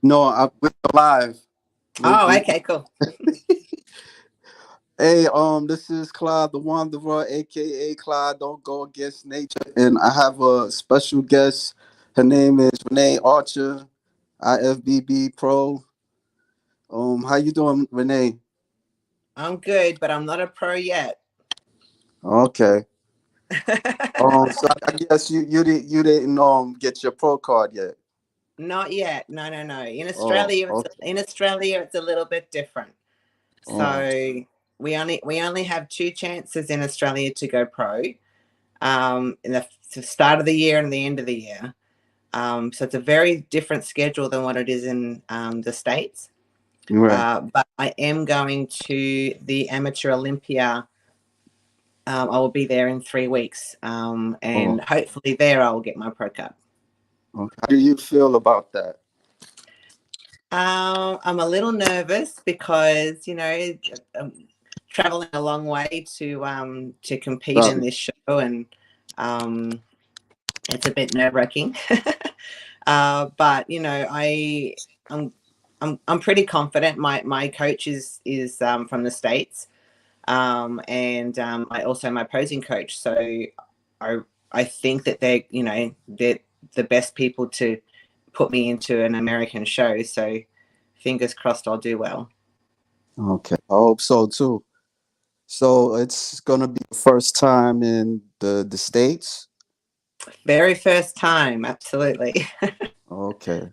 No, we're live. Oh, okay, cool. Hey, this is Clyde the Wanderer, aka Clyde Don't Go Against Nature, and I have a special guest. Her name is Renee Archer, IFBB Pro. How you doing, Renee? I'm good, but I'm not a pro yet. Okay. So I guess you didn't get your pro card yet. Not yet. No, no, no. Oh, okay. In Australia, it's a little bit different. Oh, So we only have two chances in Australia to go pro. In the start of the year and the end of the year. So it's a very different schedule than what it is in the States. right. But I am going to the Amateur Olympia. I will be there in 3 weeks, and Oh, hopefully there I will get my pro card. okay. How do you feel about that? I'm a little nervous because I'm traveling a long way to compete in Right. this show, and um, it's a bit nerve wracking. But I'm pretty confident. My coach is from the States, and I also my posing coach. So I I think that they're the best people to put me into an American show. So fingers crossed I'll do well. Okay. I hope so too. So it's gonna be the first time in the States. Very first time, absolutely. Okay.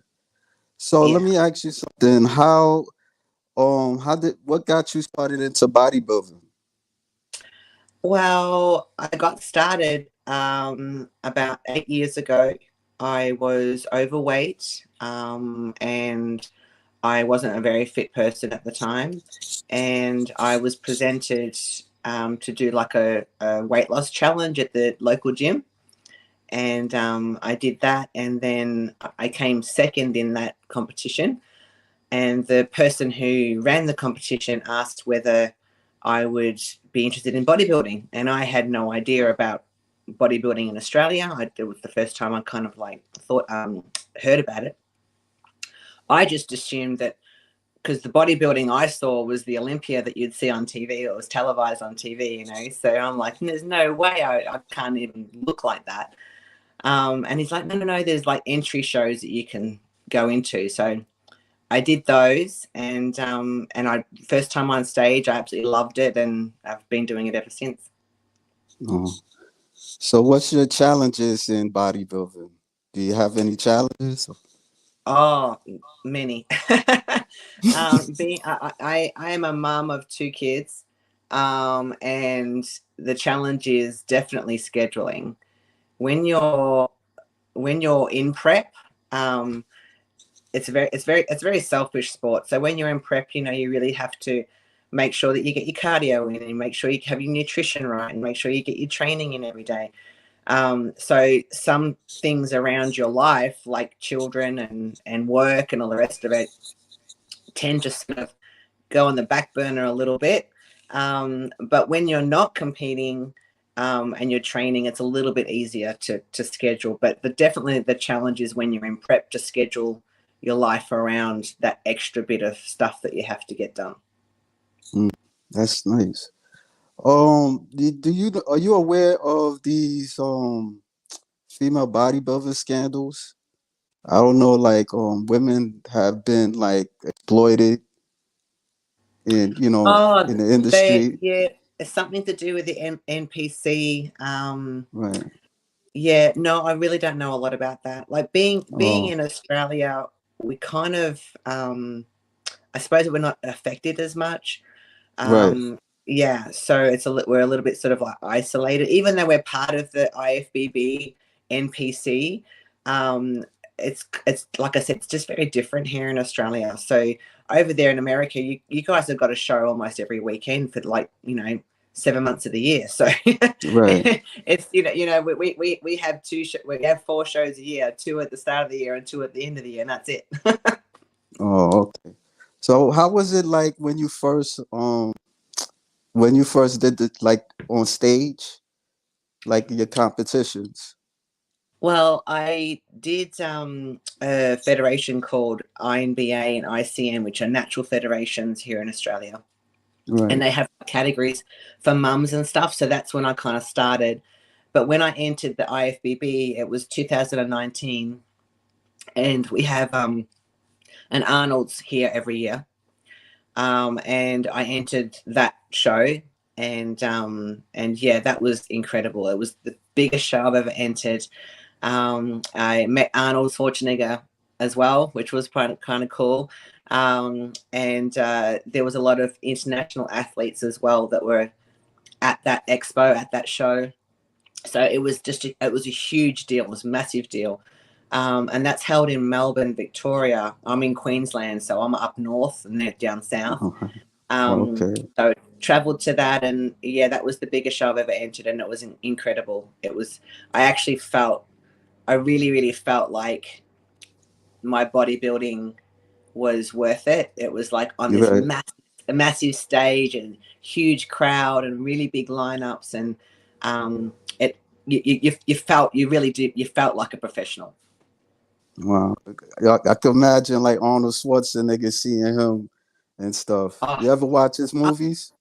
So let Yeah. me ask you something. How did what got you started into bodybuilding? Well, I got started about 8 years ago. I was overweight, and I wasn't a very fit person at the time. And I was presented to do like a weight loss challenge at the local gym. And I did that. And then I came second in that competition. And the person who ran the competition asked whether I would be interested in bodybuilding. And I had no idea about bodybuilding in Australia. It was the first time I kind of like heard about it. I just assumed that because the bodybuilding I saw was the Olympia that you'd see on TV. It was televised on TV. So I'm like, there's no way I can't even look like that. And he's like, no, no, no. There's like entry shows that you can go into. So I did those, and I first time on stage, I absolutely loved it, and I've been doing it ever since. Oh. So what's your challenges in bodybuilding? Do you have any challenges? Oh, many. I am a mum of two kids, and the challenge is definitely scheduling. When you're when you're in prep, it's a very selfish sport. So when you're in prep, you really have to make sure that you get your cardio in and make sure you have your nutrition right and make sure you get your training in every day. So some things around your life, like children and work and all the rest of it, tend to sort of go on the back burner a little bit. But when you're not competing and you're training, it's a little bit easier to schedule. But definitely the challenge is when you're in prep to schedule your life around that extra bit of stuff that you have to get done. Mm, that's nice. Do you are you aware of these female bodybuilder scandals? I don't know, like women have been like exploited in Oh, in the industry. yeah, it's something to do with the NPC. Right. Yeah, no, I really don't know a lot about that. Like being Oh, in Australia, we kind of, I suppose we're not affected as much. right. Yeah, so we're a little bit sort of like isolated, even though we're part of the IFBB NPC. Um, it's like I said, it's just very different here in Australia. So over there in America, you guys have got a show almost every weekend for like 7 months of the year. So Right. it's we have we have 4 shows a year, 2 at the start of the year and 2 at the end of the year, and that's it. Oh, okay. So how was it like when you first did it like on stage, like your competitions? Well, I did a federation called INBA and ICN, which are natural federations here in Australia. And Right. they have categories for mums and stuff. So that's when I kind of started. But when I entered the IFBB, it was 2019. And we have an Arnold's here every year. And I entered that show. And yeah, that was incredible. It was the biggest show I've ever entered. I met Arnold Schwarzenegger as well, which was kind of cool. And there was a lot of international athletes as well that were at that expo, at that show. So it was it was a huge deal. It was a massive deal. And that's held in Melbourne, Victoria. I'm in Queensland, so I'm up north and they're down south. Okay. So traveled to that, and yeah, that was the biggest show I've ever entered, and it was incredible. It was. I actually felt. I really, really felt like my bodybuilding was worth it. It was like on You're this right. massive stage and huge crowd and really big lineups, and it you felt you really did you felt like a professional. Wow. I can imagine like Arnold Schwarzenegger seeing him and stuff. Oh, You ever watch his movies?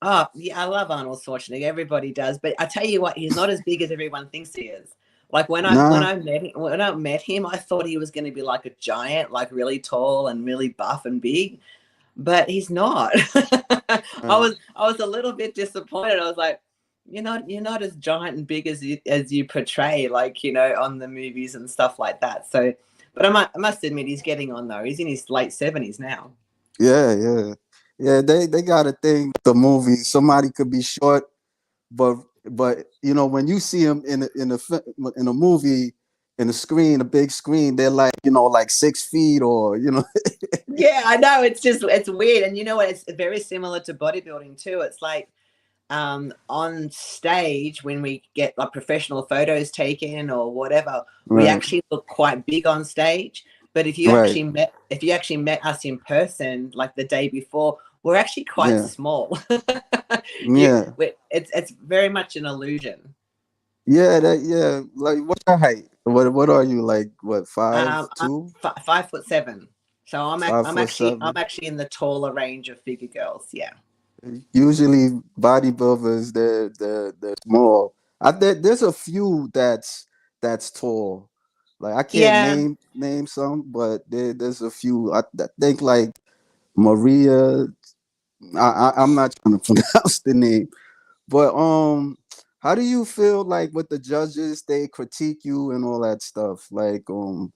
oh yeah, I love Arnold Schwarzenegger. Everybody does, but I tell you what, he's not as big as everyone thinks he is. Like Nah. when I met him, I thought he was going to be like a giant, like really tall and really buff and big, but he's not. I was a little bit disappointed. I was like, you're not as giant and big as you portray, like on the movies and stuff like that. So, but I must admit, he's getting on though. He's in his late 70s now. Yeah, yeah. Yeah, they got a thing with the movie. Somebody could be short, but when you see him in a movie in the screen, a big screen, they're like, like 6 feet or Yeah, I know. It's weird, and you know what? It's very similar to bodybuilding too. It's like on stage when we get like professional photos taken or whatever, we right, actually look quite big on stage. But right. if you actually met us in person, like the day before, we're actually quite Yeah, small. yeah. It's very much an illusion. Yeah, yeah. Like, what's your height? What are you like? What, five I'm two, 5'7", so 5'7"? I'm actually in the taller range of figure girls. Yeah. Usually bodybuilders, they're small. There's a few that's tall. Like I can't Yeah. name some, but there's a few. I think like Maria. I'm not trying to pronounce the name, but how do you feel like with the judges? They critique you and all that stuff. Like do Um,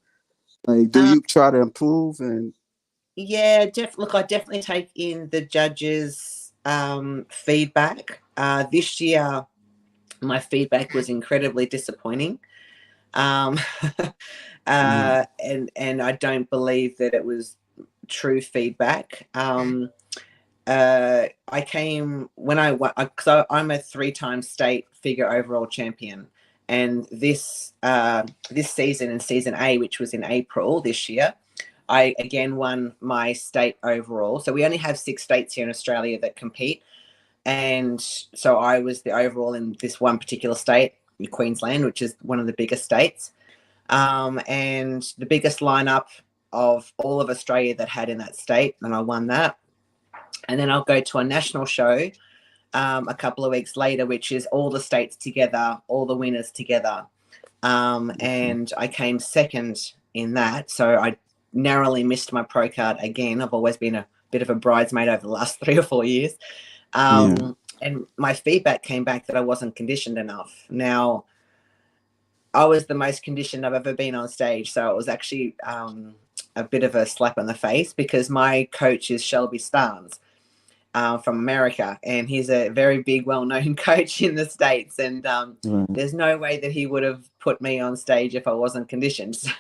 you try to improve and Yeah, look, I definitely take in the judges' feedback. This year, my feedback was incredibly disappointing, um, mm, and I don't believe that it was true feedback. I came when I because I'm a 3-time state figure overall champion, and this season in season A, which was in April this year, I again won my state overall. So we only have 6 states here in Australia that compete. And so I was the overall in this one particular state, Queensland, which is one of the biggest states. And the biggest lineup of all of Australia that had in that state. And I won that. And then I'll go to a national show a couple of weeks later, which is all the states together, all the winners together. And I came second in that. So I narrowly missed my pro card again. I've always been a bit of a bridesmaid over the last 3 or 4 years. yeah. And my feedback came back that I wasn't conditioned enough. Now, I was the most conditioned I've ever been on stage. So it was actually a bit of a slap in the face because my coach is Shelby Starnes. From America, and he's a very big, well-known coach in the States. And Right. there's no way that he would have put me on stage if I wasn't conditioned. So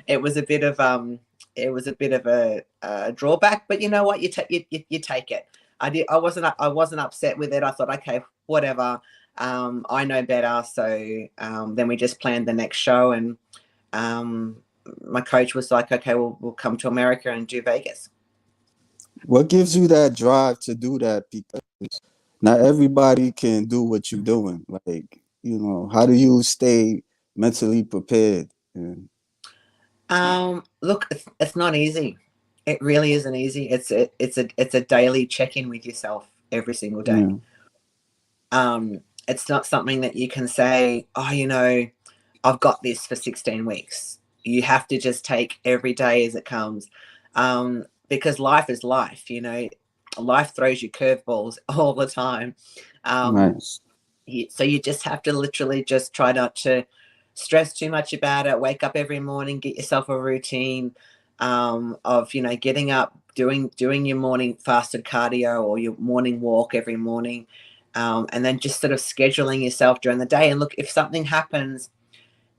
it was a bit of a drawback. But you know what? You take it. I wasn't upset with it. I thought, okay, whatever. I know better. So then we just planned the next show, and my coach was like, okay, we'll come to America and do Vegas. What gives you that drive to do that? Because not everybody can do what you're doing. Like, how do you stay mentally prepared? And, Look, it's not easy. It really isn't easy. It's a daily check-in with yourself every single day. yeah, It's not something that you can say, oh, I've got this for 16 weeks. You have to just take every day as it comes. Because life is life, life throws you curveballs all the time. right. So you just have to literally just try not to stress too much about it. Wake up every morning, get yourself a routine of getting up, doing your morning fasted cardio or your morning walk every morning, and then just sort of scheduling yourself during the day. And look, if something happens,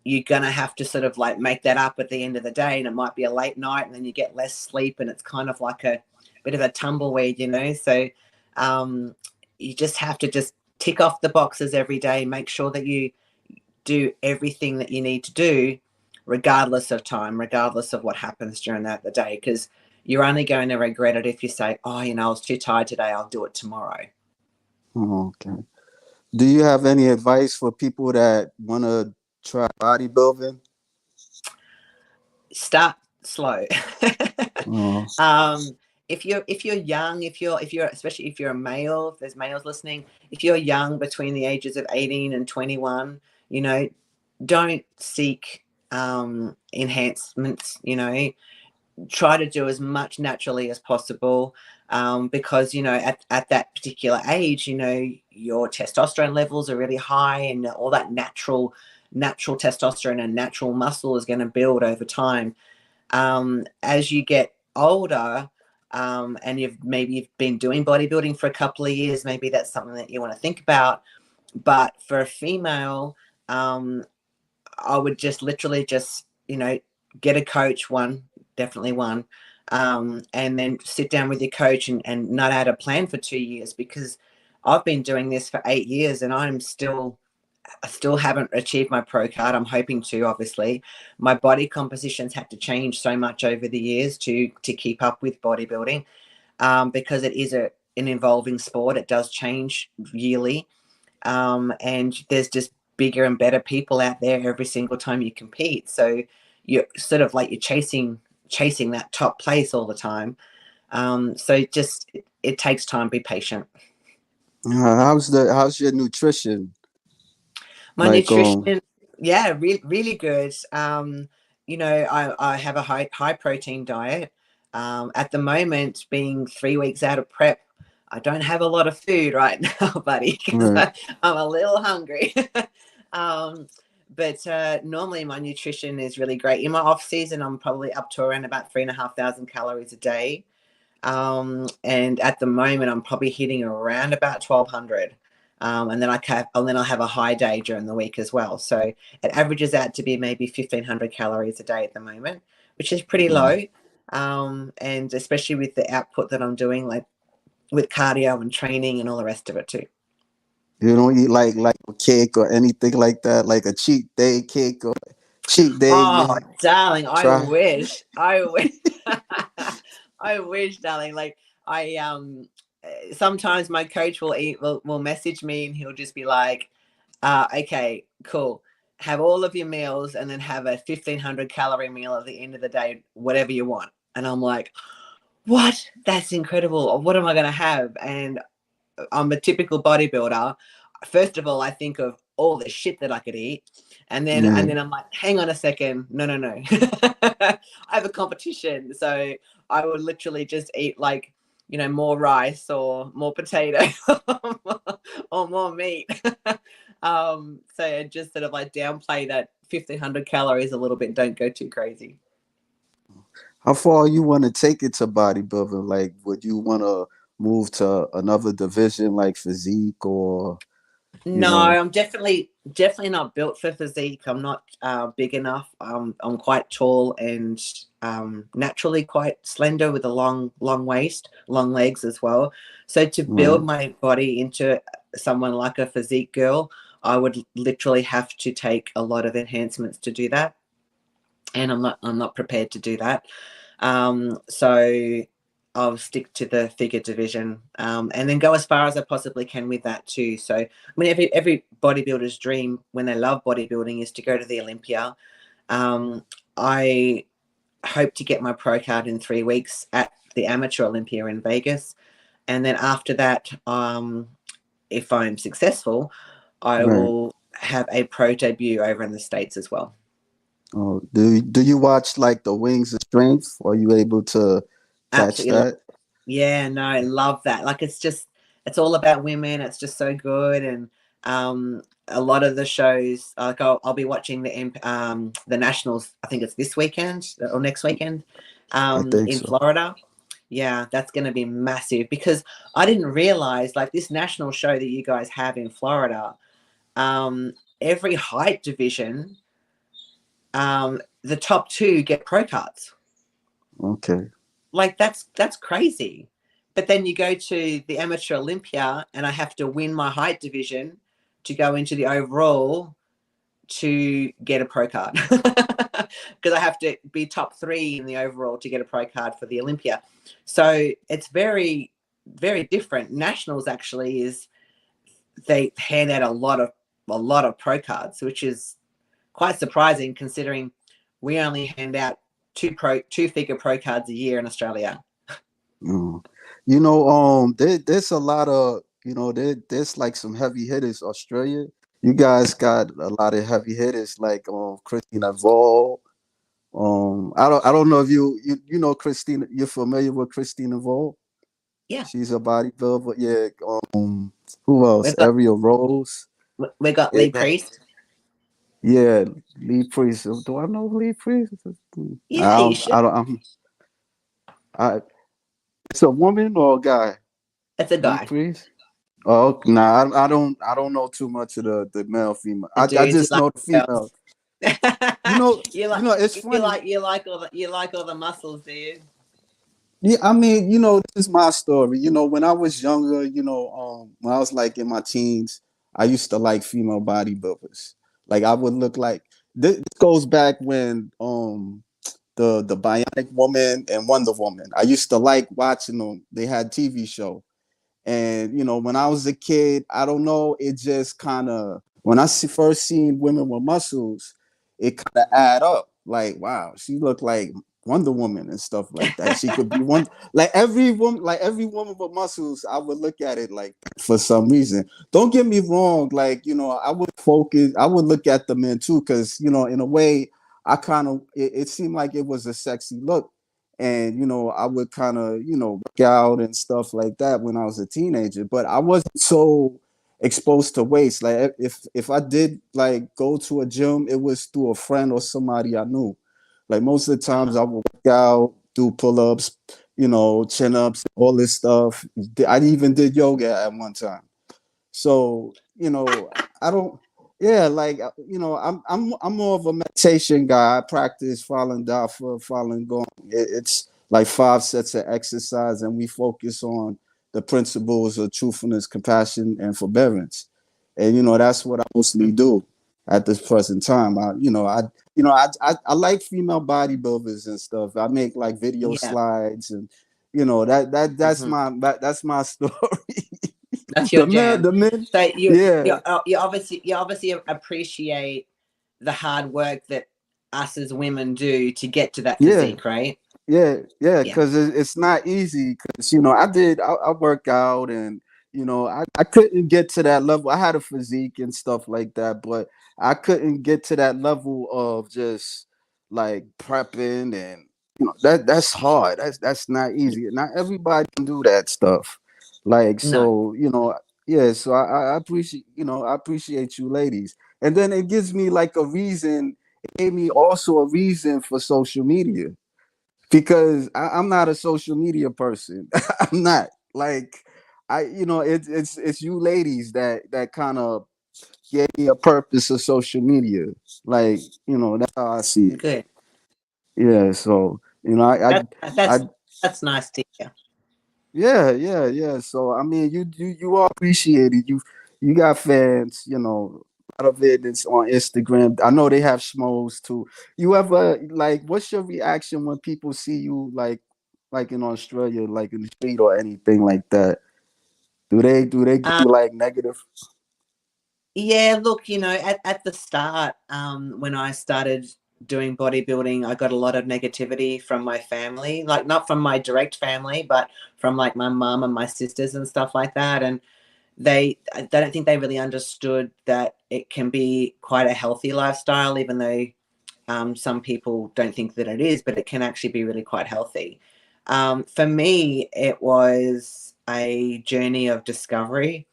you're gonna have to sort of like make that up at the end of the day, and it might be a late night, and then you get less sleep, and it's kind of like a bit of a tumbleweed, So you just have to just tick off the boxes every day, make sure that you do everything that you need to do, regardless of time, regardless of what happens during the day, because you're only going to regret it if you say, oh, I was too tired today, I'll do it tomorrow. Oh, okay. Do you have any advice for people that want to try bodybuilding? Start slow. Oh, If you're young, if you're especially if you're a male, if there's males listening, if you're young between the ages of 18 and 21, don't seek enhancements. Try to do as much naturally as possible, because at that particular age, your testosterone levels are really high, and all that natural testosterone and natural muscle is going to build over time. As you get older, and you've been doing bodybuilding for a couple of years, maybe that's something that you want to think about. But for a female, I would just literally just get a coach, definitely one, and then sit down with your coach and not out a plan for 2 years, because I've been doing this for 8 years and I still haven't achieved my pro card. I'm hoping to. Obviously, my body compositions had to change so much over the years to keep up with bodybuilding, because it is an evolving sport. It does change yearly, and there's just bigger and better people out there every single time you compete. So you're sort of like you're chasing that top place all the time. So just it takes time. Be patient. how's your nutrition? My Like, nutrition, yeah, really good. I have a high protein diet. At the moment, being 3 weeks out of prep, I don't have a lot of food right now, buddy, because right, I'm a little hungry. um, but normally my nutrition is really great. In my off season, I'm probably up to around about 3,500 calories a day. And at the moment, I'm probably hitting around about 1,200. And then I'll have a high day during the week as well. So it averages out to be maybe 1,500 calories a day at the moment, which is pretty low. And especially with the output that I'm doing, like with cardio and training and all the rest of it too. you don't eat like a cake or anything like that, like a cheat day cake or cheat day. Oh, You darling, I try. wish. I wish. I wish, darling. Like I sometimes my coach will message me and he'll just be like, okay, cool. Have all of your meals and then have a 1,500 calorie meal at the end of the day, whatever you want. And I'm like, what? That's incredible. What am I going to have? And I'm a typical bodybuilder. First of all, I think of all the shit that I could eat. Yeah, And then I'm like, hang on a second. No. I have a competition. So I would literally just eat like, more rice or more potato or more meat. So just sort of like downplay that 1,500 calories a little bit. Don't go too crazy. how far you want to take it to bodybuilding? Like, would you want to move to another division like physique or you No, know? I'm definitely not built for physique. I'm not big enough. I'm quite tall and naturally quite slender with a long waist, long legs as well. So to build Right. my body into someone like a physique girl, I would literally have to take a lot of enhancements to do that, and I'm not prepared to do that. So I'll stick to the figure division, and then go as far as I possibly can with that too. So, I mean, every bodybuilder's dream when they love bodybuilding is to go to the Olympia. I hope to get my pro card in 3 weeks at the Amateur Olympia in Vegas, and then after that, if I'm successful, I Right. will have a pro debut over in the States as well. Oh, do you watch like the Wings of Strength? Are you able to catch Absolutely love. that? Yeah, no, I love that. Like it's all about women. It's just so good, and a lot of the shows, like I'll be watching the Nationals. I think it's this weekend or next weekend, I think in so. Florida. Yeah, that's going to be massive because I didn't realize like this national show that you guys have in Florida. Every height division, the top two get pro cards. Okay. Like that's crazy. But then you go to the Amateur Olympia and I have to win my height division to go into the overall to get a pro card. Because I have to be top 3 in the overall to get a pro card for the Olympia. So it's very, very different. Nationals actually is they hand out a lot of pro cards, which is quite surprising considering we only hand out two figure pro cards a year in Australia. Mm. There's a lot of there's like some heavy hitters. Australia, you guys got a lot of heavy hitters like Christina Vol. I don't know if you know Christina. You're familiar with Christina Vol? Yeah. She's a bodybuilder. Yeah. Who else? We've got Ariel Rose. we've got Yeah, Lee Priest. yeah, Lee Priest. Do I know Lee Priest? Yeah, you should. I don't. I. It's a woman or a guy? It's a Lee guy. Priest. Oh, nah, I don't know too much of the male female. The I dudes you just like know the girls. female. You know, you like it's you funny. like you like all the muscles, do you? Yeah, I mean, this is my story. When I was younger, when I was like in my teens, I used to like female bodybuilders. Like I would look like this goes back when the Bionic Woman and Wonder Woman. I used to like watching them. They had TV show. And when I was a kid, I don't know, it just kind of when first seen women with muscles, it kind of add up. Like, wow, she looked like Wonder Woman and stuff like that. She could be one like every woman with muscles. I would look at it like for some reason. Don't get me wrong, like I would look at the men too, because in a way, I kind of it seemed like it was a sexy look and I would kind of work out and stuff like that when I was a teenager, but I wasn't so exposed to weights. Like if I did like go to a gym, it was through a friend or somebody I knew. Like most of the times I would work out, do pull-ups, chin-ups, all this stuff. I even did yoga at one time. So, I don't yeah, like I'm more of a meditation guy. I practice Falun Dafa, Falun Gong. It's like 5 sets of exercise and we focus on the principles of truthfulness, compassion, and forbearance. And that's what I mostly do at this present time. I like female bodybuilders and stuff. I make like video Yeah. slides and that's Hmm. my story. That's your The jam. men, So you yeah, you obviously appreciate the hard work that us as women do to get to that yeah, physique, right? yeah, Yeah. because it's not easy. Because I work out and I couldn't get to that level. I had a physique and stuff like that, but I couldn't get to that level of just like prepping and that's hard. That's not easy. Not everybody can do that stuff. Like No. so, yeah. So I appreciate you ladies, and then it gives me like a reason. It gave me also a reason for social media because I'm not a social media person. I'm not like it's you ladies that kind of gave me a purpose of social media. Like that's how I see it. Good. Yeah. So That I that's nice to hear. yeah. So I mean, you all appreciate it. You got fans. A lot of it is on Instagram. I know they have schmoes too. You ever like? What's your reaction when people see you like like in Australia, like in the street or anything like that? Do they give Uh, you like negative? yeah, look, at the start, when I started doing bodybuilding, I got a lot of negativity from my family, like not from my direct family, but from like my mum and my sisters and stuff like that. And I don't think they really understood that it can be quite a healthy lifestyle, even though some people don't think that it is, but it can actually be really quite healthy. For me, it was a journey of discovery.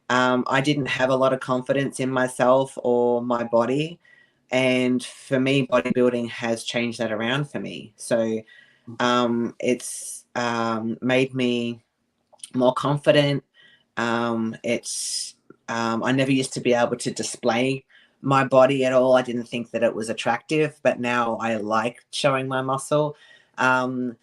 I didn't have a lot of confidence in myself or my body. And for me, bodybuilding has changed that around for me. So it's made me more confident. I never used to be able to display my body at all. I didn't think that it was attractive, but now I like showing my muscle. Um,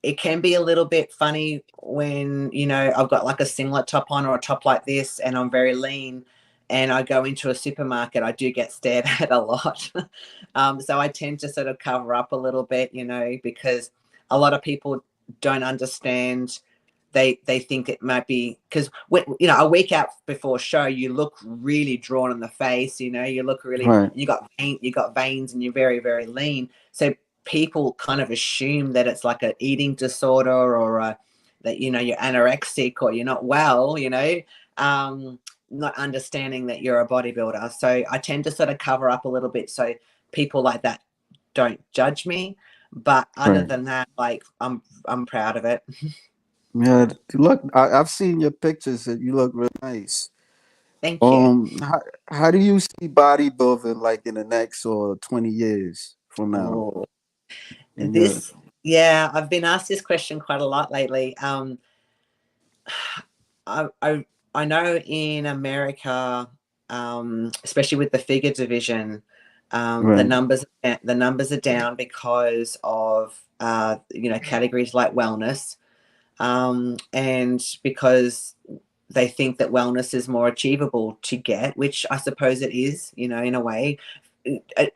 it can be a little bit funny when, I've got like a singlet top on or a top like this and I'm very lean and I go into a supermarket, I do get stared at a lot. So I tend to sort of cover up a little bit, because a lot of people don't understand. They think it might be because a week out before show you look really drawn in the face, you look really, Right, you got veins and you're very, very lean, so people kind of assume that it's like an eating disorder or that you're anorexic or you're not well, not understanding that you're a bodybuilder. So I tend to sort of cover up a little bit so people like that don't judge me, but other right. than that, like I'm proud of it. Yeah, look, I've seen your pictures and you look real nice. Thank you. How do you see bodybuilding like in the next or 20 years from now? Oh, And your yeah, I've been asked this question quite a lot lately. I, I, I know in America, especially with the figure division, right, the numbers are down because of categories like wellness, and because they think that wellness is more achievable to get, which I suppose it is, in a way.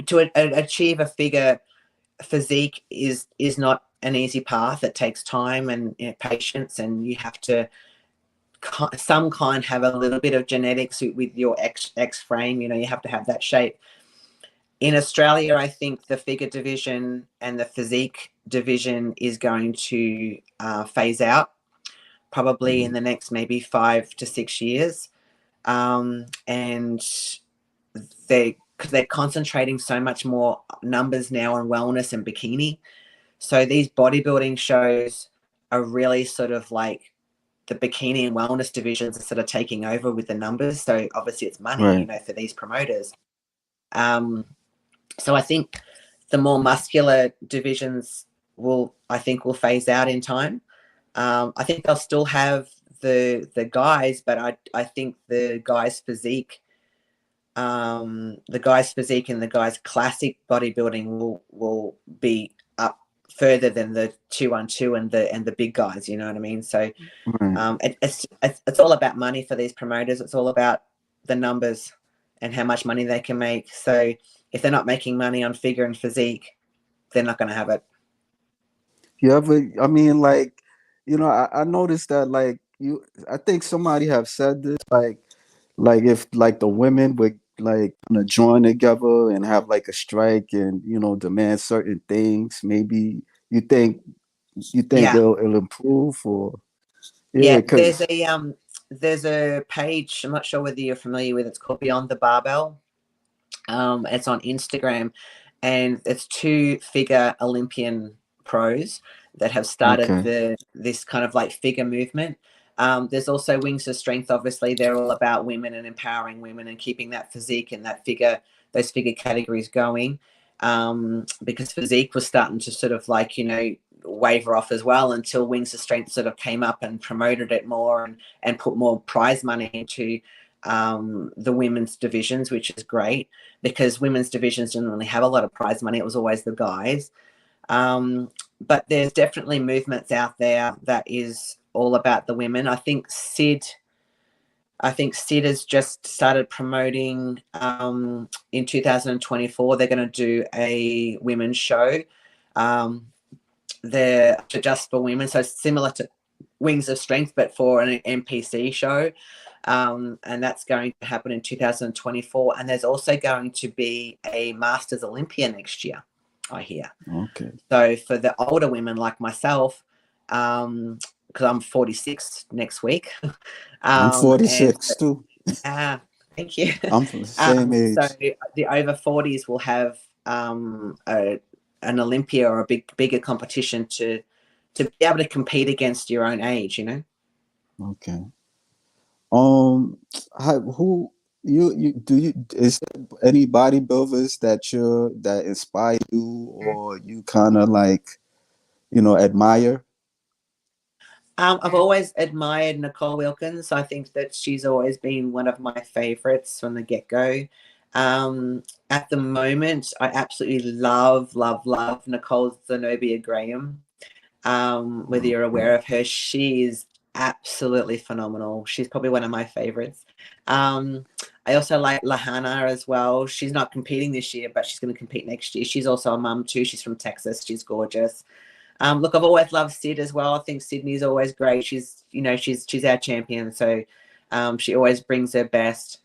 To achieve a figure physique is not an easy path. It takes time and patience, and you have to some kind have a little bit of genetics with your X frame. You have to have that shape. In Australia, I think the figure division and the physique division is going to phase out probably in mhm, the next maybe 5 to 6 years, and because they're concentrating so much more numbers now on wellness and bikini. So these bodybuilding shows are really sort of like the bikini and wellness divisions are sort of taking over with the numbers. So obviously it's money, right. for these promoters. Um, so I think the more muscular divisions will phase out in time. I think they'll still have the guys, but I think the guys physique and the guys classic bodybuilding will be up further than the 2-on-2 and the big guys. You know what I mean? So Right. it's all about money for these promoters. It's all about the numbers and how much money they can make. So if they're not making money on figure and physique, they're not going to have it. You ever, I mean, like, I noticed that, like, I think somebody have said this, like if like the women would like join together and have like a strike and demand certain things, maybe you think you think Yeah, it'll improve or yeah, yeah. because There's a page. I'm not sure whether you're familiar with. It's called Beyond the Barbell. It's on Instagram, and it's two figure Olympian pros that have started okay, this kind of like figure movement. There's also Wings of Strength. Obviously, they're all about women and empowering women and keeping that physique and those figure categories going. Because physique was starting to sort of like waver off as well until Wings of Strength sort of came up and promoted it more and put more prize money into the women's divisions, which is great because women's divisions didn't really have a lot of prize money. It was always the guys. Um, but there's definitely movements out there that is all about the women. I think Sid has just started promoting in 2024. They're going to do a women's show. Um, they're just for women, so similar to Wings of Strength, but for an NPC show. And that's going to happen in 2024. And there's also going to be a Masters Olympia next year, I hear. Okay. So for the older women like myself, because I'm 46 next week. I'm 46 too. Thank you. I'm from the same age. So the over 40s will have an Olympia or a bigger competition to be able to compete against your own age, you know. Okay. Who is there any bodybuilders that inspire you, or you kind of like, admire? I've always admired Nicole Wilkins. I think that she's always been one of my favorites from the get-go. At the moment, I absolutely love Nicole Zenobia Graham. Whether you're aware of her, she is absolutely phenomenal. She's probably one of my favorites. I also like Lahana as well. She's not competing this year, but she's going to compete next year. She's also a mum too. She's from Texas. She's gorgeous. Look, I've always loved Sid as well. I think Sydney's always great. She's our champion, so she always brings her best.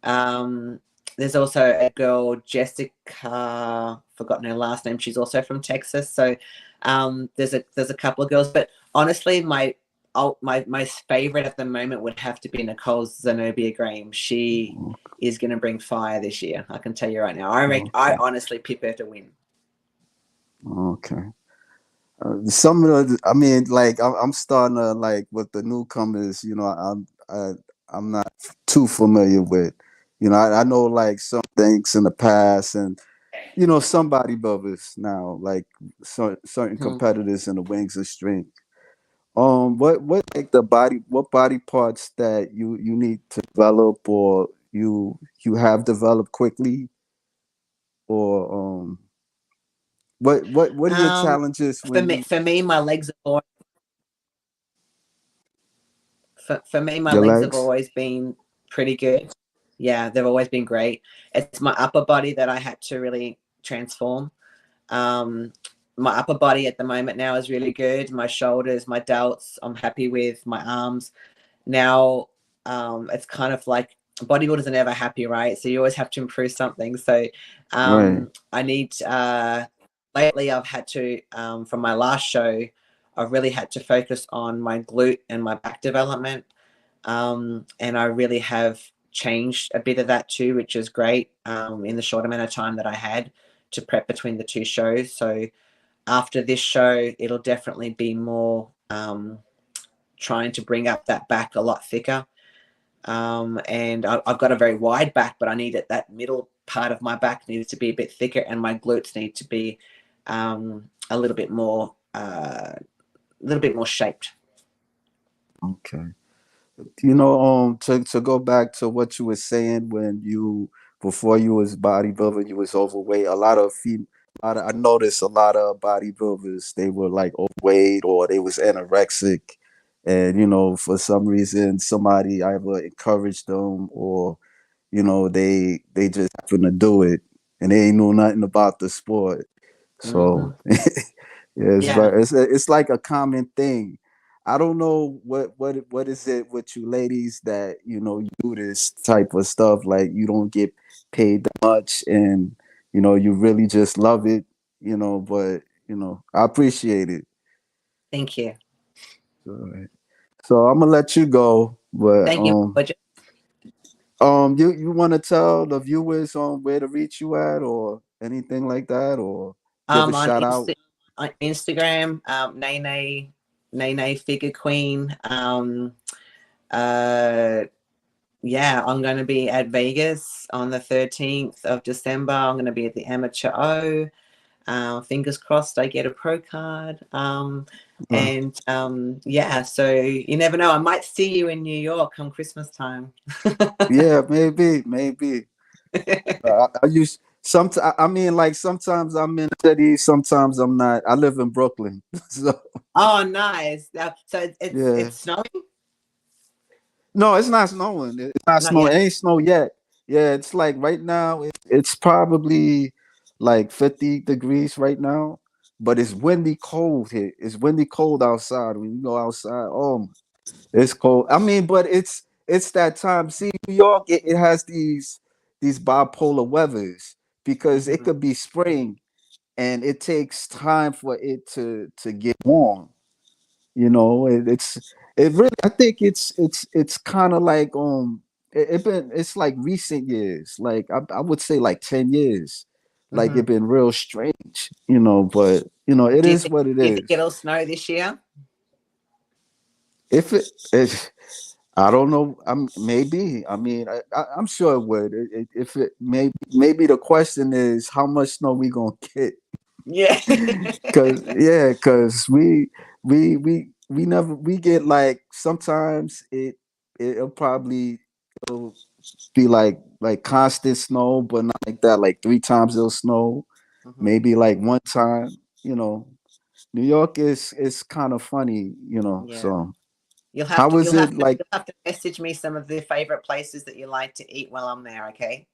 There's also a girl, Jessica, forgotten her last name. She's also from Texas. So there's a couple of girls, but honestly, my favorite at the moment would have to be Nicole Zenobia Graham. She is going to bring fire this year. I can tell you right now. I honestly pick her to win. Okay. Some of the, I mean, like I'm starting to like with the newcomers. I'm not too familiar with. I know like some things in the past, and some bodybuilders now, like certain competitors in the Wings of Strength. What like what body parts that you need to develop, or you have developed quickly, or what are your challenges when for me my legs are for me my your legs have legs? always been pretty good. Yeah, they've always been great. It's my upper body that I had to really transform. My upper body at the moment now is really good. My shoulders, my delts, I'm happy with. My arms. Now, it's kind of like bodybuilders are never happy, right? So you always have to improve something. So Right. I need, lately I've had to, from my last show, I've really had to focus on my glute and my back development. And I really have changed a bit of that too, which is great, in the short amount of time that I had to prep between the two shows. So after this show, it'll definitely be more trying to bring up that back a lot thicker. And I've got a very wide back, but I need it. That middle part of my back needs to be a bit thicker, and my glutes need to be a little bit more shaped. Okay. To go back to what you were saying, when before you was bodybuilder, you was overweight. I noticed a lot of bodybuilders, they were like overweight, or they was anorexic, and for some reason somebody either encouraged them, or they just happened to do it, and they ain't know nothing about the sport. So it's like a common thing. I don't know what is it with you ladies that you do this type of stuff, like you don't get paid that much, and you really just love it, but I appreciate it. Thank you. All right. So I'm gonna let you go, but Thank you. you want to tell the viewers on where to reach you at, or anything like that, or give a shout out? On Instagram, Nene Figure Queen. Yeah, I'm going to be at Vegas on the 13th of December. I'm going to be at the Amateur O. Fingers crossed I get a pro card. Yeah, so you never know. I might see you in New York come Christmas time. Yeah, maybe. I use sometimes. I mean, like sometimes I'm in the city, sometimes I'm not. I live in Brooklyn, so. Oh, nice. So Yeah. it's snowing? No, it's not snowing. It's not Not snowing. yet. It ain't snow yet. Yeah, it's like right now. It's probably like 50 degrees right now, but it's windy cold here. It's windy cold outside. When you go outside, oh, it's cold. I mean, but it's that time. See, New York, it has these bipolar weathers because it Mm-hmm. could be spring and it takes time for it to get warm. It really. I think it's kind of like it's like recent years. Like I would say like 10 years. Like Mm-hmm. it been real strange. But it Do you is think what it do you think is. it'll snow this year? If it I don't know. Maybe. I mean, I'm sure it would. If it maybe the question is how much snow we gonna get? Yeah. Cause we never we get like sometimes it'll probably it'll be like constant snow, but not like that. Like three times it'll snow. Mm-hmm. Maybe like one time. You know, New York is kind of funny. Yeah. So how is it like? You'll have to message me some of the favorite places that you like to eat while I'm there, okay?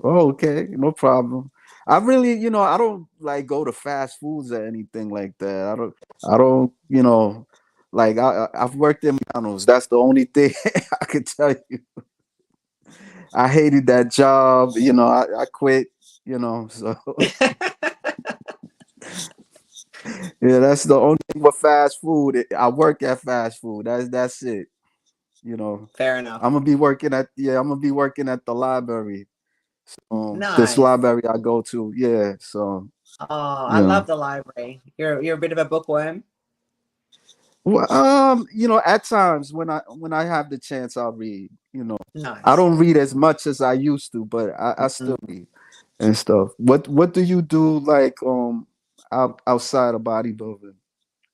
Oh, okay, no problem. I really, I don't like go to fast foods or anything like that. I don't, like I've worked in McDonald's. That's the only thing I could tell you. I hated that job. I quit. So yeah, that's the only thing with fast food. I work at fast food. That's it. You know, Fair enough. I'm gonna be working at the library. This Nice. library I go to. Yeah, so Oh, I yeah. love the library. You're a bit of a bookworm. Well, at times when I have the chance, I'll read. I Nice. don't read as much as I used to, but I Mhm. still read and stuff. What do you do like outside of bodybuilding?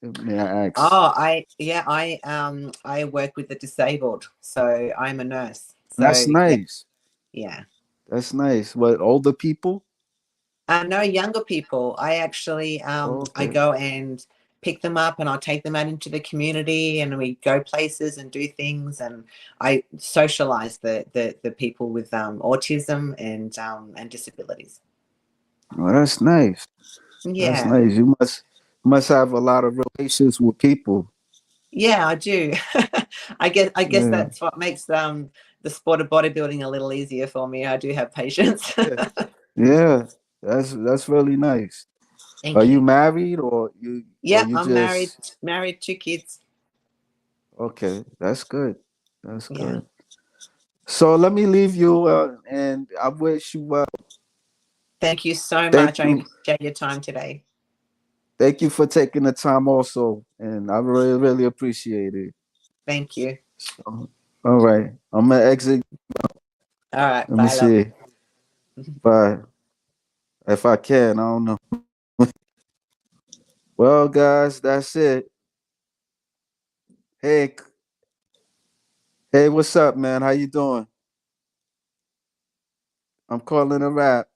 May I ask? Oh, I work with the disabled, so I'm a nurse. That's So yeah, nice. yeah. That's nice. What older people? No, younger people. I actually I Okay. go and pick them up and I'll take them out into the community and we go places and do things and I socialize the people with autism and disabilities. Well, that's nice. That's Yeah. nice. You must have a lot of relations with people. Yeah, I do. I guess Yeah. that's what makes the sport of bodybuilding a little easier for me. I do have patience. Yeah. Yeah. That's really nice. Are Thank you you. married or Yep, you I'm married, just married, two kids. okay? That's good. That's Yeah. good. So let me leave you, and I wish you well. Thank you so Thank much. I you, appreciate your time today. thank you for taking the time also, and I really really appreciate it. Thank you. So, all right, I'm gonna exit. All right. Let me Bye, love. see. Bye. If I can, I don't know. Well, guys, that's it. Hey, hey, what's up, man? How you doing? I'm calling a wrap.